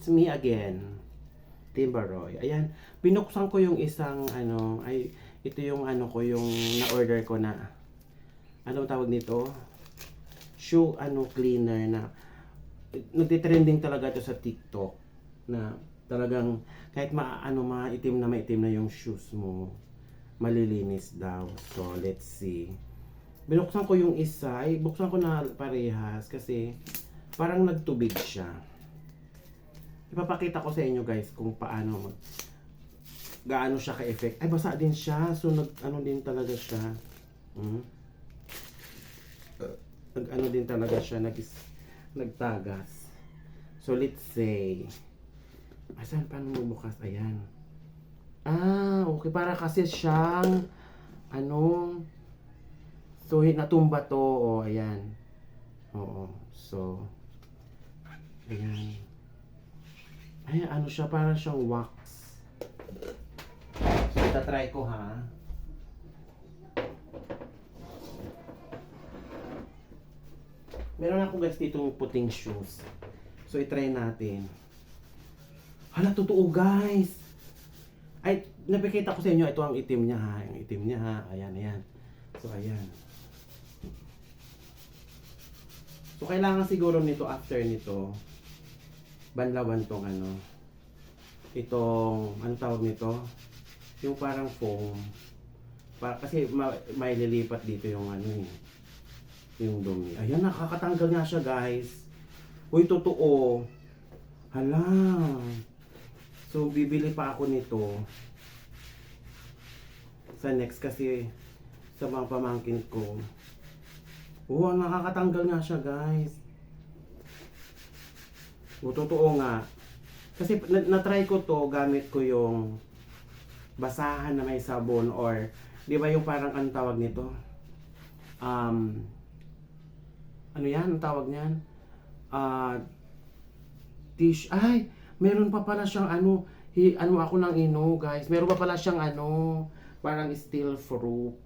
it's me again, Timbaroy. Ayan, binuksan ko yung isang ano, ay ito yung ano ko, yung na-order ko na, anong tawag nito? Shoe ano cleaner na nagtitrending talaga ito sa TikTok na talagang kahit maitim na yung shoes mo, malilinis daw. So, let's see. Binuksan ko yung isa, ay buksan ko na parehas kasi parang nagtubig siya. Ipapakita ko sa inyo guys kung paano gaano siya ka-effect. Ay basa din siya, so ano din talaga siya. Ano din talaga siya, nagtagas. So let's say, asan paano mo bukas? Ayan. Okay, para kasi siyang so natumba to. Ayan. Oo. So ayan. Ayan, ano siya, para siyang wax. So itatry ko ha. Meron ako guys ditong puting shoes. So i-try natin. Hala, totoo guys. Ay, napakita ko sa inyo, ito ang itim niya ha. Yung itim niya ha. Ayan, ayan. So ayan. So kailangan siguro nito, after nito, banlawan tong itong, anong tawag nito? Yung parang foam. Kasi may lilipat dito yung yung dumi. Ayan, nakakatanggal nga siya guys. Uy, totoo. Hala. So, bibili pa ako nito sa next kasi sa mga pamangkin ko. Oh, nakakatanggal nga siya guys. O, totoo nga. Kasi na-try ko to, gamit ko yung basahan na may sabon or, di ba yung parang anong tawag nito? Ano yan? Ang tawag niyan? Tissue. Ay! Meron pa pala siyang ako nang guys. Meron pa pala siyang parang steel fruit.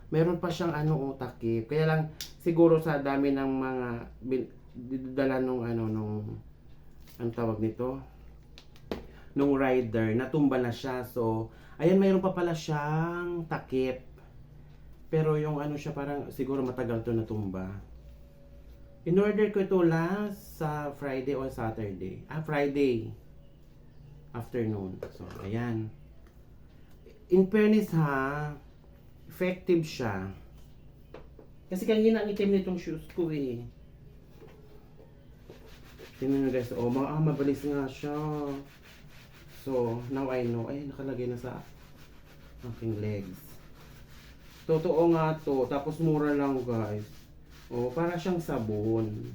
Meron pa siyang takip. Kaya lang, siguro sa dami ng mga dala nung ang tawag nito? Nung rider, natumba na siya. So, ayan, mayroon pa pala siyang takip. Pero yung siya, parang siguro matagal to natumba. In-order ko ito last sa Friday or Saturday. Friday afternoon. So, ayan. In fairness ha, effective siya. Kasi kanina ang itim nitong shoes ko eh. Tingnan nyo guys. Mabilis nga siya. So, now I know. Ay, nakalagay na sa aking legs. Totoo nga to. Tapos mura lang guys. Para siyang sabon.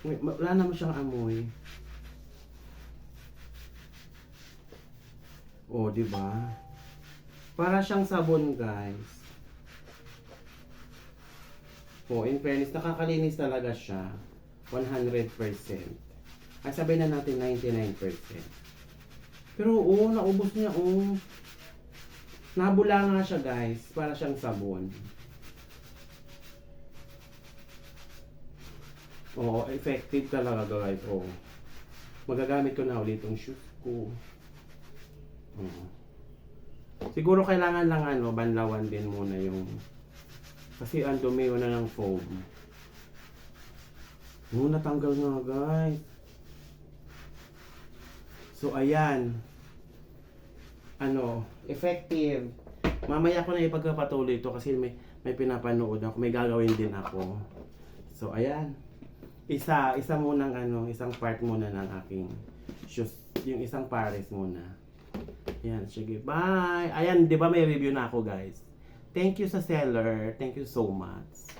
Wala naman siyang amoy. Di ba? Para siyang sabon, guys. In fairness, nakakalinis talaga siya. 100%. Ay, sabihin na natin 99%. Pero, naubos niya, Nabula nga siya guys, para siyang sabon. Effective talaga guys. Magagamit ko na ulit itong shoes ko. Siguro kailangan lang banlawan din muna yung, kasi ang dumi na ng foam. Natanggal nga guys. So ayan. Effective. Mamaya ko na ipagpapatuloy ito kasi may pinapanood ako, may gagawin din ako. So ayan. Isa munang isang part muna ng aking shoes, yung isang pares muna. Ayan, sige. Bye. Ayan, 'di ba may review na ako, guys. Thank you sa seller. Thank you so much.